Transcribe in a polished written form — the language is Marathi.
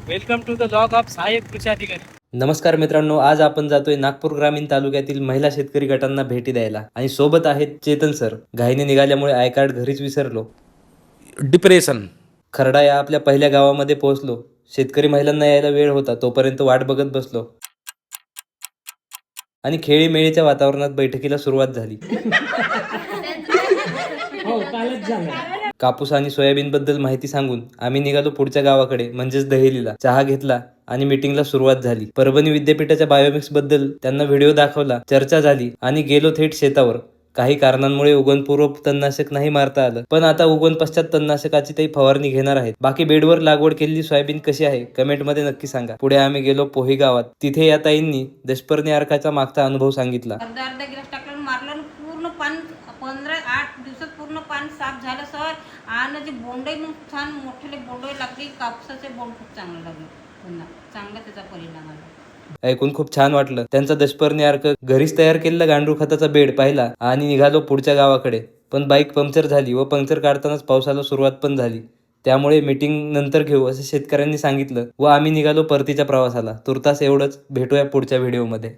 Welcome to the log of सहाय्यक कृषी अधिकारी। नमस्कार मित्रांनो, आज आपण जातोय नागपूर ग्रामीण तालुक्यातील महिला शेतकरी गटांना भेटी द्यायला आणि सोबत आहेत चेतन सर। घाईने निघाल्यामुळे आय कार्ड घरीच विसरलो। डिप्रेशन. खरडा या आपल्या पहिल्या गावामध्ये पोहोचलो। शेतकरी महिलांना यायला वेळ होता, तोपर्यंत वाट बघत बसलो आणि खेळीमेळीच्या वातावरणात बैठकीला सुरुवात झाली। कापूस आणि सोयाबीन बद्दल माहिती सांगून आम्ही निघालो पुढच्या गावाकडे, म्हणजेच दहेलीला। चहा घेतला आणि मीटिंगला सुरुवात झाली। परभणी विद्यापीठाच्या बायोमिक्स बद्दल त्यांना व्हिडिओ दाखवला, चर्चा झाली आणि गेलो थेट शेतावर। काही कारणांमुळे उगवणपूर्व तणनाशक नाही मारता आलं, पण आता उगवण पश्चात तणनाशकाची ते फवारणी घेणार आहेत। बाकी बेडवर लागवड केलेली सोयाबीन कशी आहे कमेंटमध्ये नक्की सांगा। पुढे आम्ही गेलो पोही गावात। तिथे या ताईंनी दशपर्णी अर्काचा मागचा अनुभव सांगितला। अर्धा गिलास टाकलं, मारलं, पूर्ण पान 15-8 दिवसात पूर्ण पान साफ झालं सर। आणि जे बोंडे मग छान मोठे बोंडे लागली, कापसाचे बोंड खूप चांगलं लागले, पुन्हा चांगला त्याचा परिणाम आला। ऐकून खूप छान वाटलं। त्यांचा दशपर्णी अर्क घरीच तयार केलेला गांडूळ खताचा बेड पाहिला आणि निघालो पुढच्या गावाकडे। पण बाईक पंक्चर झाली व पंक्चर काढतानाच पावसाला सुरुवात पण झाली, त्यामुळे मीटिंग नंतर घेऊ असे शेतकऱ्यांनी सांगितलं व आम्ही निघालो परतीच्या प्रवासाला। तुर्तास एवढंच, भेटूया पुढच्या व्हिडिओमध्ये।